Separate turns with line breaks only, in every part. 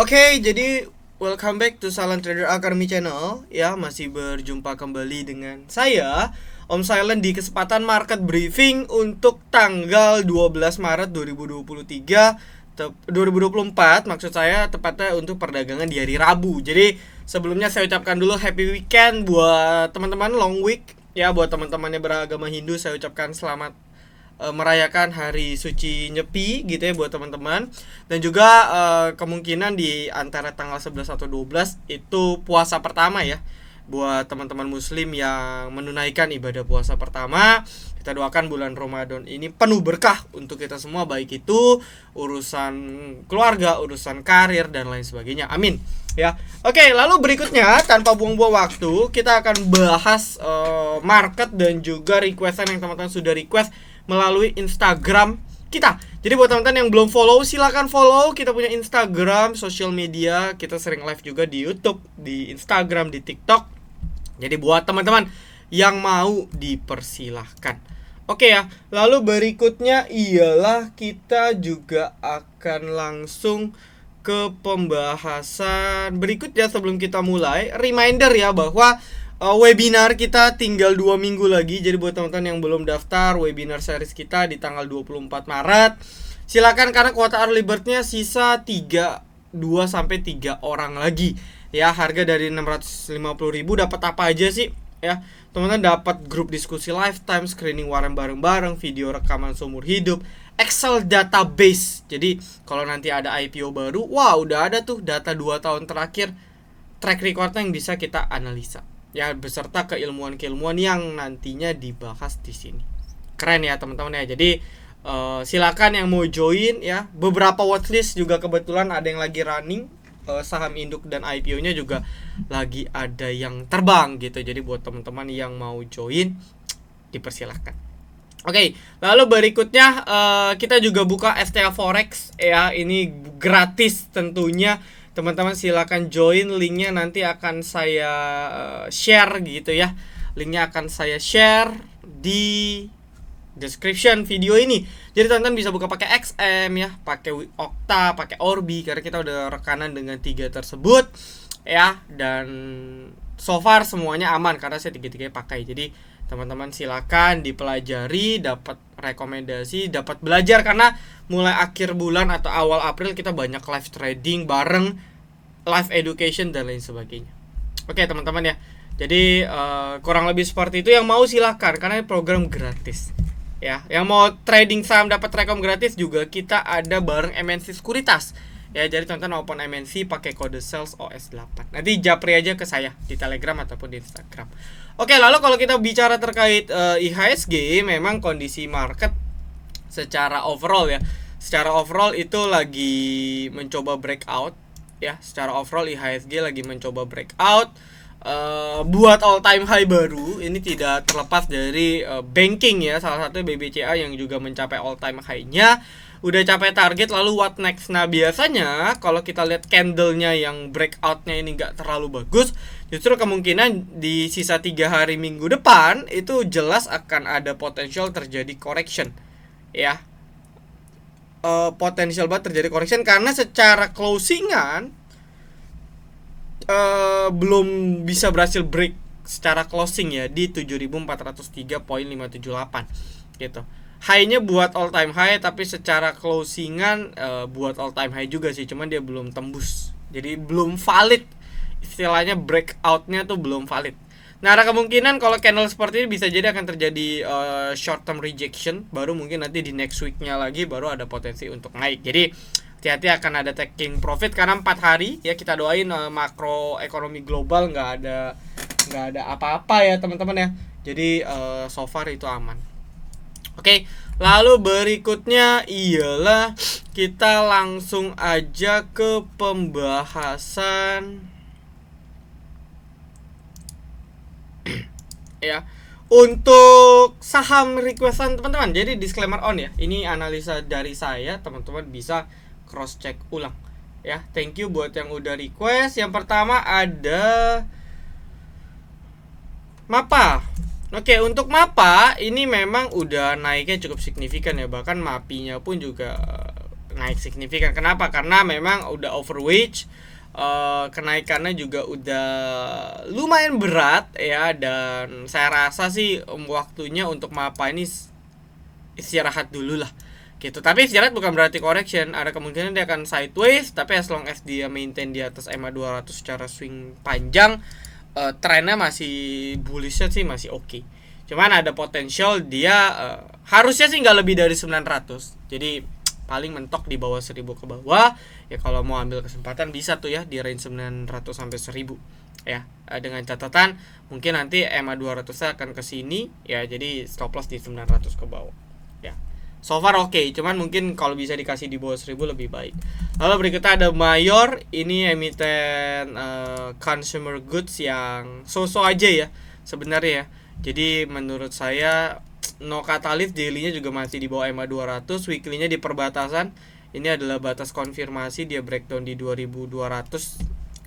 Oke, jadi welcome back to Silent Trader Academy Channel. Ya, masih berjumpa kembali dengan saya Om Silent di kesempatan market briefing untuk tanggal 12 Maret 2023 2024 maksud saya, tepatnya untuk perdagangan di hari Rabu. Jadi sebelumnya saya ucapkan dulu happy weekend buat teman-teman, long week ya. Buat teman-teman yang beragama Hindu, saya ucapkan selamat merayakan hari suci Nyepi gitu ya buat teman-teman. Dan juga kemungkinan di antara tanggal 11 atau 12 itu puasa pertama ya buat teman-teman muslim yang menunaikan ibadah puasa pertama. Kita doakan bulan Ramadan ini penuh berkah untuk kita semua, baik itu urusan keluarga, urusan karir dan lain sebagainya. Amin. Ya. Oke, lalu berikutnya tanpa buang-buang waktu, kita akan bahas market dan juga requestan yang teman-teman sudah request melalui Instagram kita. Jadi buat teman-teman yang belum follow, silakan follow. Kita punya Instagram, sosial media. Kita sering live juga di YouTube, di Instagram, di TikTok. Jadi buat teman-teman yang mau, dipersilahkan. Oke ya. Lalu berikutnya ialah kita juga akan langsung ke pembahasan berikutnya. Sebelum kita mulai, reminder ya bahwa webinar kita tinggal 2 minggu lagi. Jadi buat teman-teman yang belum daftar webinar series kita di tanggal 24 Maret, silakan, karena kuota early bird-nya sisa 2 sampai 3 orang lagi. Ya, harga dari 650.000 dapat apa aja sih? Ya, teman-teman dapat grup diskusi lifetime, screening warren bareng-bareng, video rekaman seumur hidup, Excel database. Jadi kalau nanti ada IPO baru, wah udah ada tuh data 2 tahun terakhir, track recordnya yang bisa kita analisa. Ya, beserta keilmuan-keilmuan yang nantinya dibahas di sini. Keren ya teman-teman ya. Jadi silakan yang mau join ya. Beberapa watchlist juga kebetulan ada yang lagi running, saham induk dan IPO-nya juga lagi ada yang terbang gitu. Jadi buat teman-teman yang mau join, dipersilahkan. Oke, lalu berikutnya kita juga buka STA Forex ya. Ini gratis tentunya. Teman-teman silakan join, linknya nanti akan saya share gitu ya. Linknya akan saya share di description video ini. Jadi teman-teman bisa buka pakai XM ya, pakai Okta, pakai Orbi, karena kita udah rekanan dengan 3 tersebut ya. Dan so far semuanya aman karena saya tiga-tiganya pakai. Jadi teman-teman silakan dipelajari, dapat rekomendasi, dapat belajar, karena mulai akhir bulan atau awal April kita banyak live trading bareng, live education dan lain sebagainya. Oke teman-teman ya. Jadi kurang lebih seperti itu. Yang mau silakan, karena ini program gratis ya. Yang mau trading saham dapat rekom gratis juga kita ada bareng MNC Sekuritas ya. Jadi teman-teman open MNC pakai kode sales OS8. Nanti japri aja ke saya di Telegram ataupun di Instagram. Oke, lalu kalau kita bicara terkait IHSG, memang kondisi market secara overall ya. Secara overall itu lagi mencoba breakout ya. Secara overall IHSG lagi mencoba breakout, buat all time high baru. Ini tidak terlepas dari banking ya, salah satu BBCA yang juga mencapai all time high-nya. Udah capai target, lalu what next? Nah biasanya kalau kita lihat candlenya yang breakoutnya ini nggak terlalu bagus, justru kemungkinan di sisa 3 hari minggu depan itu jelas akan ada potensial terjadi correction ya. Potensial banget terjadi correction karena secara closingan belum bisa berhasil break secara closing ya di 7403.578 gitu. High-nya buat all time high, tapi secara closingan buat all time high juga sih, cuman dia belum tembus. Jadi belum valid, istilahnya breakout-nya tuh belum valid. Nah, ada kemungkinan kalau candle seperti ini bisa jadi akan terjadi short term rejection, baru mungkin nanti di next week-nya lagi baru ada potensi untuk naik. Jadi hati-hati akan ada taking profit karena 4 hari ya. Kita doain makro ekonomi global nggak ada apa-apa ya teman-teman ya. Jadi so far itu aman. Oke, lalu berikutnya ialah kita langsung aja ke pembahasan ya. Untuk saham requestan teman-teman, jadi disclaimer on ya. Ini analisa dari saya, teman-teman bisa cross check ulang ya. Thank you buat yang udah request. Yang pertama ada Mapa. Oke, untuk Mapa ini memang udah naiknya cukup signifikan ya. Bahkan Mapinya pun juga naik signifikan. Kenapa? Karena memang udah overweight, kenaikannya juga udah lumayan berat ya, dan saya rasa sih waktunya untuk MAPA ini istirahat dulu lah gitu. Tapi istirahat bukan berarti correction, ada kemungkinan dia akan sideways, tapi as long as dia maintain di atas EMA 200 secara swing panjang, trennya masih bullishnya sih masih oke. Cuman ada potensial dia harusnya sih nggak lebih dari 900. Jadi paling mentok di bawah 1000 ke bawah. Ya kalau mau ambil kesempatan bisa tuh ya di range 900 sampai 1000 ya. Dengan catatan mungkin nanti EMA 200 akan ke sini ya, jadi stop loss di 900 ke bawah. Ya. So far oke, cuman mungkin kalau bisa dikasih di bawah 1000 lebih baik. Lalu berikutnya ada Mayor, ini emiten consumer goods yang so-so aja ya sebenarnya ya. Jadi menurut saya no catalyst, daily-nya juga masih di bawah EMA 200, weekly-nya di perbatasan. Ini adalah batas konfirmasi, dia breakdown di 2200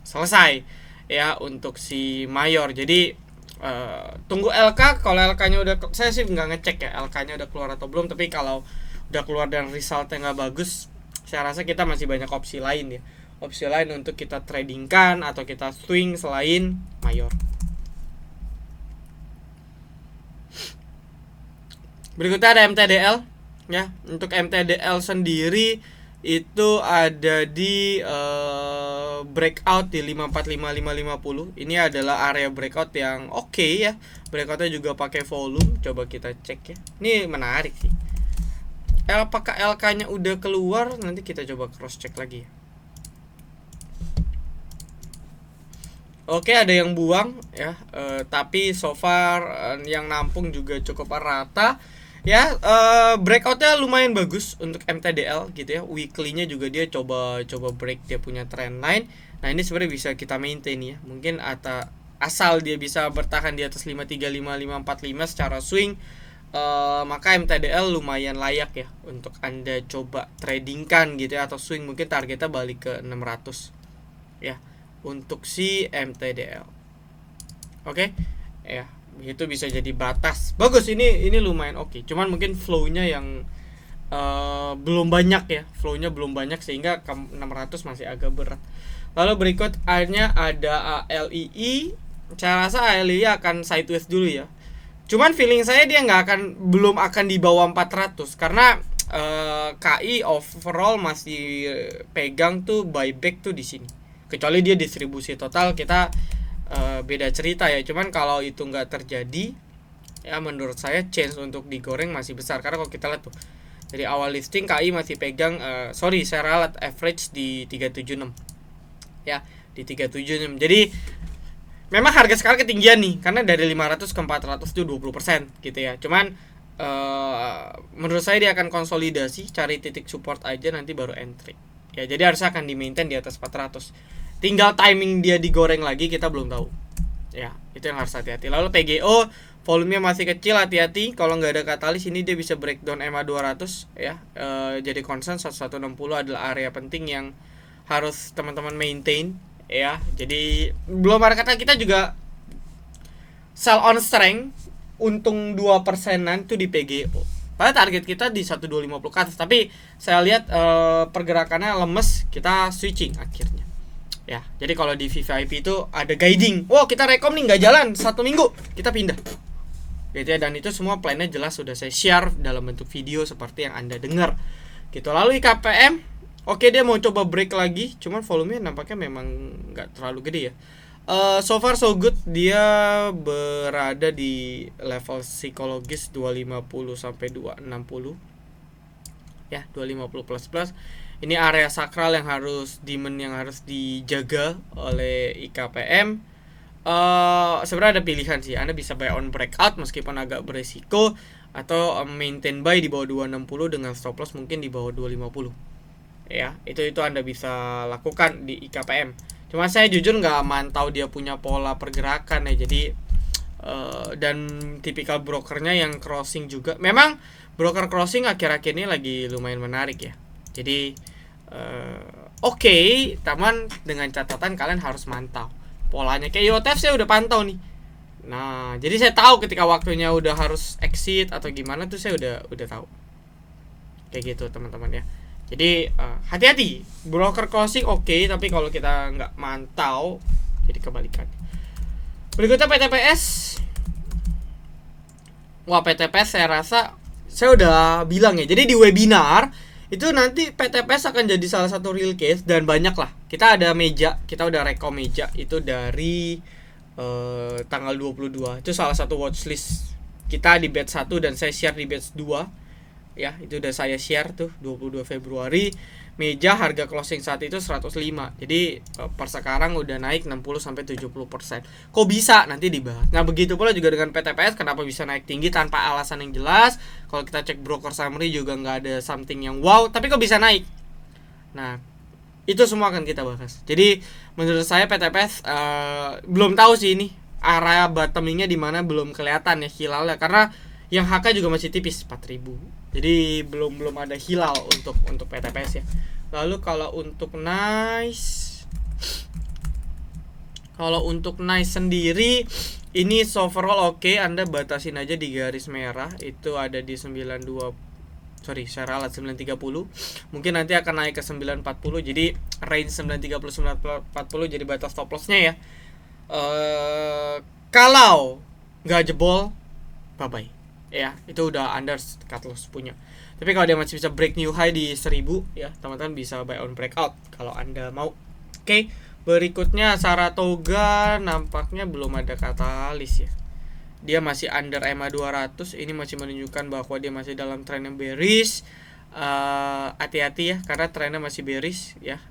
selesai ya untuk si Mayor. Jadi tunggu LK. Kalau LK-nya udah, saya sih nggak ngecek ya LK-nya udah keluar atau belum, tapi kalau udah keluar dan resultnya nggak bagus, saya rasa kita masih banyak opsi lain ya, opsi lain untuk kita tradingkan atau kita swing selain Mayor. Berikutnya ada MTDL ya. Untuk MTDL sendiri itu ada di breakout di 545-550. Ini adalah area breakout yang oke ya. Breakoutnya juga pakai volume. Coba kita cek ya. Ini menarik sih. Apakah LK-nya udah keluar? Nanti kita coba cross check lagi ya. Oke, ada yang buang ya. Tapi so far yang nampung juga cukup rata. Ya, breakoutnya lumayan bagus untuk MTDL gitu ya. Weekly-nya juga dia coba break dia punya trend line. Nah, ini sebenarnya bisa kita maintain ya. Mungkin asal dia bisa bertahan di atas 535 545 secara swing, maka MTDL lumayan layak ya untuk Anda coba tradingkan gitu ya, atau swing mungkin targetnya balik ke 600 ya untuk si MTDL. Oke. Ya. Itu bisa jadi batas bagus, ini lumayan oke. Cuman mungkin flow-nya yang belum banyak ya, flow-nya belum banyak sehingga 600 masih agak berat. Lalu berikutnya ada ALII. Saya rasa ALII akan sideways dulu ya. Cuman feeling saya dia belum akan di bawah 400 karena KI overall masih pegang tuh buyback tuh di sini. Kecuali dia distribusi total, kita beda cerita ya. Cuman kalau itu nggak terjadi ya, menurut saya chance untuk digoreng masih besar. Karena kalau kita lihat tuh dari awal listing KI masih pegang saya ralat average di 376 ya, di 376. Jadi memang harga sekarang ketinggian nih, karena dari 500 ke 400 itu 20% gitu ya. Cuman menurut saya dia akan konsolidasi, cari titik support aja, nanti baru entry ya. Jadi harusnya akan di maintain di atas 400. Tinggal timing dia digoreng lagi, kita belum tahu ya. Itu yang harus hati-hati. Lalu PGO volumenya masih kecil, hati-hati. Kalau nggak ada katalis ini dia bisa breakdown EMA 200 ya. Jadi concern 1160 adalah area penting yang harus teman-teman maintain ya. Jadi belum ada kata, kita juga sell on strength, untung 2%-an itu di PGO. Pada target kita di 1250 ke atas, tapi saya lihat pergerakannya lemes, kita switching akhirnya. Ya, jadi kalau di VVIP itu ada guiding. Wow, kita rekom nih nggak jalan 1 minggu, kita pindah. Gitu ya, dan itu semua plannya jelas sudah saya share dalam bentuk video seperti yang Anda dengar. Gitu. Lalu IKPM, oke, dia mau coba break lagi, cuman volumenya nampaknya memang nggak terlalu gede ya. So far so good, dia berada di level psikologis 250 sampai 260. Ya, 250 plus. Ini area sakral yang harus dijaga oleh IKPM. Sebenarnya ada pilihan sih. Anda bisa buy on breakout meskipun agak beresiko, atau maintain buy di bawah 260 dengan stop loss mungkin di bawah 250. Ya, itu Anda bisa lakukan di IKPM. Cuma saya jujur nggak mantau dia punya pola pergerakan ya. Jadi dan tipikal brokernya yang crossing juga. Memang broker crossing akhir-akhir ini lagi lumayan menarik ya. Jadi oke, taman dengan catatan kalian harus mantau polanya. Kayak YOTF saya udah pantau nih. Nah, jadi saya tahu ketika waktunya udah harus exit atau gimana tuh, saya udah tahu. Kayak gitu teman-teman ya. Jadi hati-hati, broker closing oke, tapi kalau kita nggak mantau jadi kebalikan. Berikutnya PTPS. Wah, PTPS saya rasa saya udah bilang ya. Jadi di webinar itu nanti PTPS akan jadi salah satu real case, dan banyak lah. Kita ada meja, kita udah rekom meja itu dari tanggal 22. Itu salah satu watchlist kita di batch 1 dan saya share di batch 2. Ya, itu udah saya share tuh 22 Februari. Meja harga closing saat itu 105. Jadi per sekarang udah naik 60-70%. Kok bisa? Nanti dibahas. Nah, begitu pula juga dengan PTPS, kenapa bisa naik tinggi tanpa alasan yang jelas. Kalau kita cek broker summary juga nggak ada something yang wow, tapi kok bisa naik? Nah, itu semua akan kita bahas. Jadi menurut saya PTPS belum tahu sih ini area bottomingnya di mana, belum kelihatan ya hilalnya, karena yang HK juga masih tipis 4.000. Jadi belum ada hilal untuk PTPS ya. Lalu kalau untuk nice sendiri ini overall oke. Anda batasin aja di garis merah, itu ada di 92, saya ralat 930. Mungkin nanti akan naik ke 940. Jadi range 930 940 jadi batas stop lossnya ya. Kalau nggak jebol, bye bye ya, itu udah under cut loss punya. Tapi kalau dia masih bisa break new high di 1000 ya, teman-teman bisa buy on breakout kalau Anda mau. Oke, berikutnya Saratoga nampaknya belum ada katalis ya. Dia masih under EMA 200. Ini masih menunjukkan bahwa dia masih dalam tren yang bearish. Hati-hati ya, karena trennya masih bearish ya.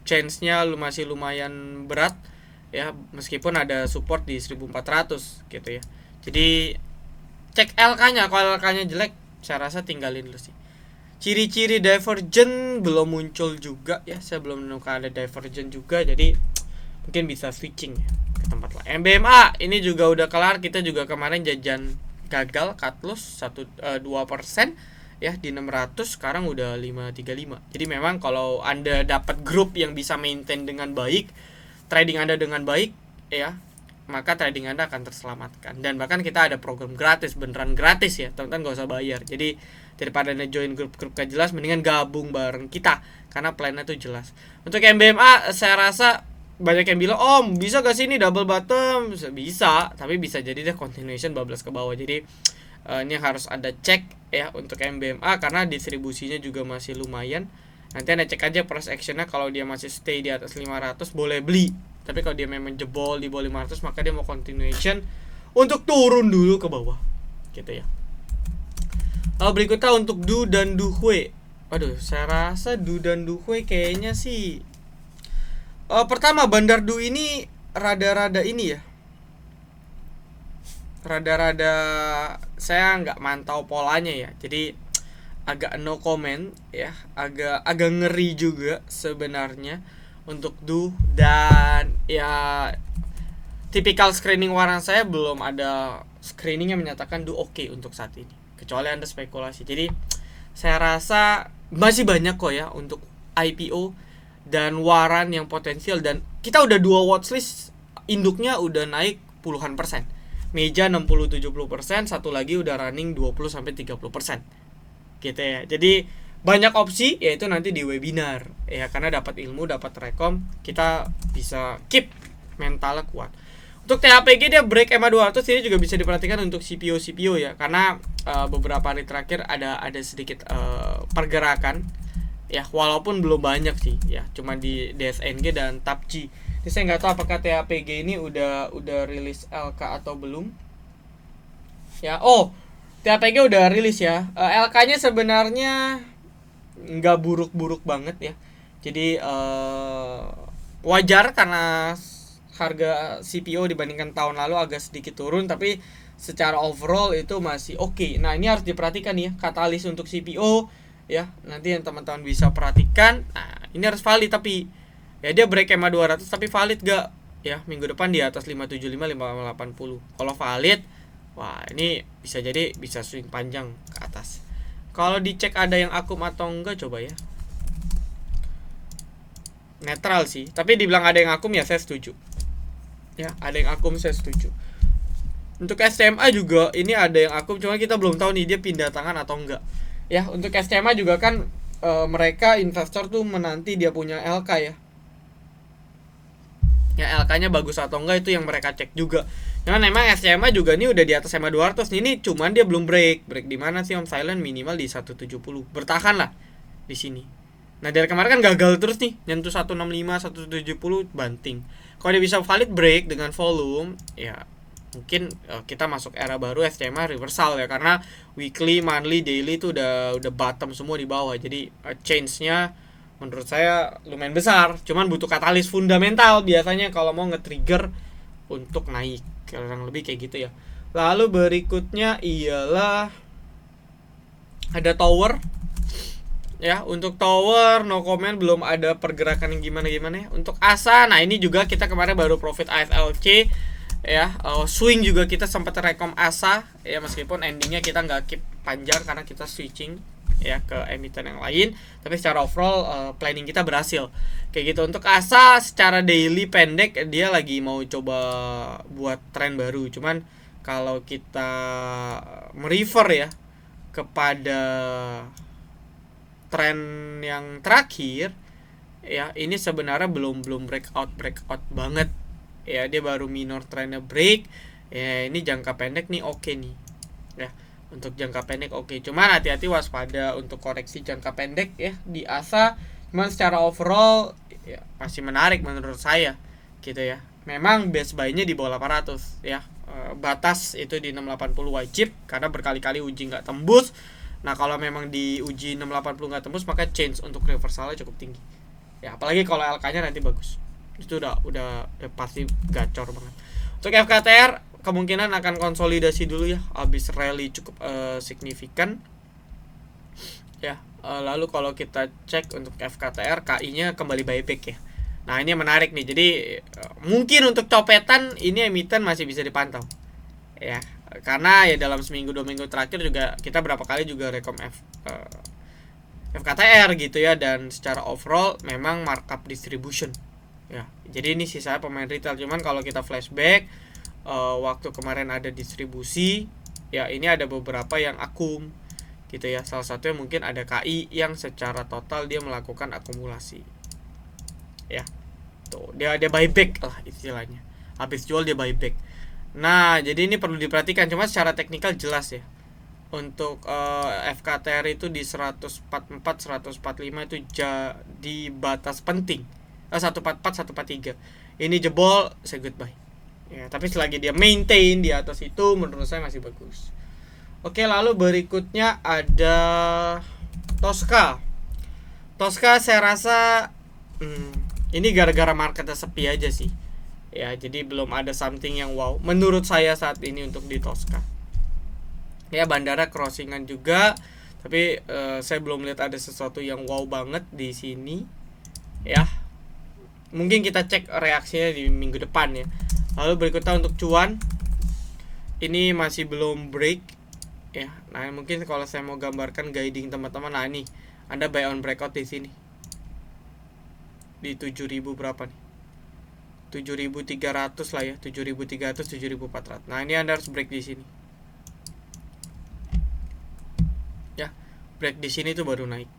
Chance-nya masih lumayan berat ya, meskipun ada support di 1400 gitu ya. Jadi cek LK-nya, kalau LK-nya jelek saya rasa tinggalin dulu sih. Ciri-ciri divergent belum muncul juga ya, saya belum menemukan ada divergent juga, jadi mungkin bisa switching ya ke tempat lain. MBMA ini juga udah kelar, kita juga kemarin jajan gagal cut loss 2% ya di 600, sekarang udah 535. Jadi memang kalau Anda dapat grup yang bisa maintain dengan baik, trading Anda dengan baik ya, maka trading Anda akan terselamatkan. Dan bahkan kita ada program gratis, beneran gratis ya, teman-teman gak usah bayar. Jadi daripada Anda join grup-grup gak jelas, mendingan gabung bareng kita, karena plannya tuh jelas. Untuk MBMA saya rasa banyak yang bilang, "Om, bisa gak sih ini double bottom?" Bisa, tapi bisa jadi deh continuation bablas ke bawah. Jadi ini harus ada cek ya untuk MBMA, karena distribusinya juga masih lumayan. Nanti Anda cek aja price actionnya, kalau dia masih stay di atas 500 boleh beli. Tapi kalau dia memang jebol di bawah 500, maka dia mau continuation untuk turun dulu ke bawah gitu ya. Berikutnya untuk Du dan Duhui. Aduh, saya rasa Du dan Duhui kayaknya sih pertama Bandar Du ini rada-rada ini ya, rada-rada saya nggak mantau polanya ya, jadi agak no comment ya, agak ngeri juga sebenarnya untuk Du. Dan ya tipikal screening warna saya belum ada screening yang menyatakan Du oke untuk saat ini, kecuali Anda spekulasi. Jadi saya rasa masih banyak kok ya untuk IPO dan waran yang potensial, dan kita udah 2 watchlist, induknya udah naik puluhan persen. Meja 60-70%, satu lagi udah running 20-30% gitu ya. Jadi banyak opsi, yaitu nanti di webinar ya, karena dapat ilmu, dapat rekom, kita bisa keep mentalnya kuat. Untuk THPG dia break EMA 200, ini juga bisa diperhatikan untuk CPO ya, karena beberapa hari terakhir ada sedikit pergerakan ya, walaupun belum banyak sih ya, cuma di DSNG dan TAPG. Ini saya nggak tahu apakah THPG ini udah rilis LK atau belum ya. THPG udah rilis ya. LK-nya sebenarnya nggak buruk-buruk banget ya, jadi wajar karena harga CPO dibandingkan tahun lalu agak sedikit turun, tapi secara overall itu masih oke. Nah, ini harus diperhatikan ya, katalis untuk CPO ya, nanti yang teman-teman bisa perhatikan. Nah, ini harus valid, tapi ya dia break EMA 200 tapi valid gak ya, minggu depan di atas 575 580. Kalau valid, wah ini bisa jadi bisa swing panjang ke atas. Kalau dicek ada yang akum atau enggak, coba ya. Netral sih, tapi dibilang ada yang akum ya saya setuju. Ya, ada yang akum saya setuju. Untuk STMA juga ini ada yang akum, cuma kita belum tahu nih dia pindah tangan atau enggak. Ya, untuk STMA juga kan mereka investor tuh menanti dia punya LK ya. Ya LK-nya bagus atau enggak itu yang mereka cek juga. Cuman memang SMA juga nih udah di atas SMA 200 nih. Ini cuman dia belum break. Break di mana sih Om Silent? Minimal di 170. Bertahan lah di sini. Nah, dari kemarin kan gagal terus nih. Nyentuh 165, 170 banting. Kalau dia bisa valid break dengan volume, ya mungkin kita masuk era baru SMA reversal ya, karena weekly, monthly, daily itu udah bottom semua di bawah. Jadi change-nya menurut saya lumayan besar, cuman butuh katalis fundamental biasanya kalau mau nge-trigger untuk naik, kurang lebih kayak gitu ya. Lalu berikutnya ialah ada tower ya. Untuk tower no comment, belum ada pergerakan yang gimana-gimana ya. Untuk ASA, nah ini juga kita kemarin baru profit AFLC ya. Swing juga kita sempat rekom ASA ya, meskipun endingnya kita nggak keep panjang karena kita switching ya ke emiten yang lain, tapi secara overall planning kita berhasil kayak gitu. Untuk ASA secara daily pendek dia lagi mau coba buat tren baru, cuman kalau kita merefer ya kepada tren yang terakhir ya, ini sebenarnya belum breakout banget ya, dia baru minor trennya break ya. Ini jangka pendek nih oke nih ya. Untuk jangka pendek oke, cuman hati-hati waspada untuk koreksi jangka pendek ya di ASA. Cuman secara overall ya masih menarik menurut saya gitu ya. Memang best buy-nya di bawah 800 ya. Batas itu di 680 wajib karena berkali-kali uji nggak tembus. Nah, kalau memang di uji 680 nggak tembus, maka chance untuk reversalnya cukup tinggi ya, apalagi kalau LK-nya nanti bagus. Itu udah pasti gacor banget. Untuk FKTR kemungkinan akan konsolidasi dulu ya, habis rally cukup signifikan ya. Lalu kalau kita cek untuk FKTR, KI-nya kembali buyback ya. Nah, ini menarik nih. Jadi mungkin untuk copetan ini emiten masih bisa dipantau ya, karena ya dalam seminggu 2 minggu terakhir juga kita berapa kali juga rekom FKTR gitu ya. Dan secara overall memang markup distribution ya. Jadi ini sisa pemain retail. Cuman kalau kita flashback waktu kemarin ada distribusi ya, ini ada beberapa yang akum gitu ya. Salah satunya mungkin ada KI yang secara total dia melakukan akumulasi ya. Tuh, dia buyback lah istilahnya. Habis jual dia buyback. Nah, jadi ini perlu diperhatikan. Cuma secara teknikal jelas ya. Untuk FKTR itu di 144, 145 itu jadi batas penting. 144, 143. Ini jebol, say goodbye. Ya, tapi selagi dia maintain di atas itu menurut saya masih bagus. Oke, lalu berikutnya ada Tosca. Tosca saya rasa ini gara-gara marketnya sepi aja sih. Ya, jadi belum ada something yang wow menurut saya saat ini untuk di Tosca. Ya, bandara crossingan juga, tapi saya belum lihat ada sesuatu yang wow banget di sini. Ya. Mungkin kita cek reaksinya di minggu depan ya. Lalu berikutnya untuk cuan, ini masih belum break ya. Nah, mungkin kalau saya mau gambarkan guiding teman-teman, nah ini Anda buy on breakout di sini di 7.000 berapa nih, 7.300 lah ya, 7.300, 7.400. Nah, ini Anda harus break di sini ya. Break di sini tuh baru naik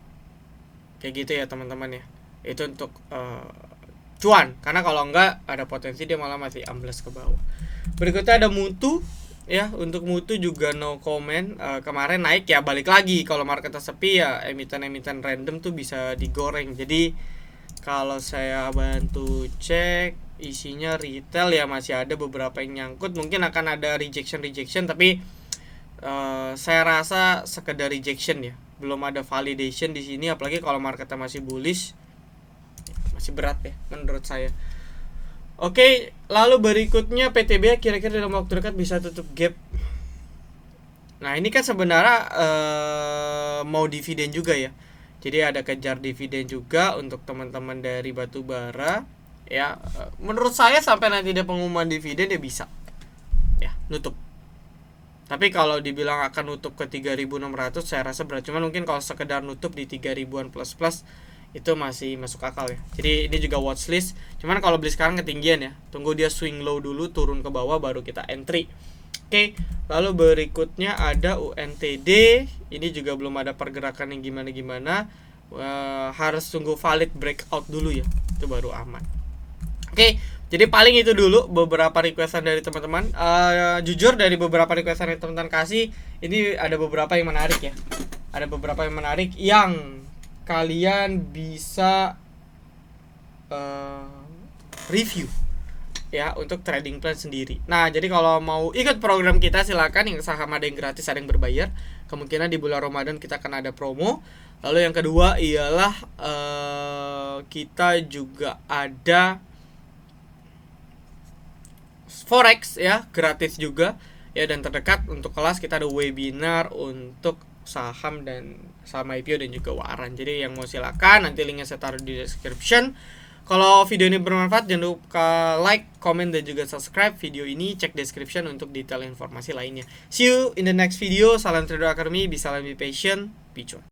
kayak gitu ya teman-teman ya. Itu untuk cuan, karena kalau enggak ada potensi dia malah masih ambles ke bawah. Berikutnya ada Mutu ya. Untuk Mutu juga no comment. Kemarin naik ya, balik lagi kalau marketnya sepi ya, emiten-emiten random tuh bisa digoreng. Jadi kalau saya bantu cek isinya retail ya, masih ada beberapa yang nyangkut. Mungkin akan ada rejection, tapi saya rasa sekedar rejection ya, belum ada validation di sini. Apalagi kalau marketnya masih bullish, masih berat ya menurut saya. Oke, lalu berikutnya PTB kira-kira dalam waktu dekat bisa tutup gap. Nah, ini kan sebenarnya mau dividen juga ya. Jadi ada kejar dividen juga untuk teman-teman dari batubara ya. Menurut saya sampai nanti ada pengumuman dividen dia bisa ya nutup. Tapi kalau dibilang akan nutup ke 3.600 saya rasa berat. Cuman mungkin kalau sekedar nutup di 3.000-an plus itu masih masuk akal ya. Jadi ini juga watchlist. Cuman kalau beli sekarang ketinggian ya. Tunggu dia swing low dulu, turun ke bawah baru kita entry. Oke, lalu berikutnya ada UNTD. Ini juga belum ada pergerakan yang gimana-gimana. harus tunggu valid breakout dulu ya, itu baru aman. Oke, jadi paling itu dulu beberapa requestan dari teman-teman. Jujur dari beberapa requestan yang teman-teman kasih, ini ada beberapa yang menarik ya. Ada beberapa yang menarik yang kalian bisa review ya untuk trading plan sendiri. Nah, jadi kalau mau ikut program kita silakan, yang saham ada yang gratis, ada yang berbayar. Kemungkinan di bulan Ramadan kita akan ada promo. Lalu yang kedua ialah kita juga ada Forex ya, gratis juga ya, dan terdekat untuk kelas kita ada webinar untuk saham dan saham IPO dan juga waran. Jadi yang mau silakan, nanti linknya saya taruh di description. Kalau video ini bermanfaat, jangan lupa like, comment, dan juga subscribe video ini. Cek description untuk detail informasi lainnya. See you in the next video. Salam Trader Academy. Be salam, be patient, be cuan.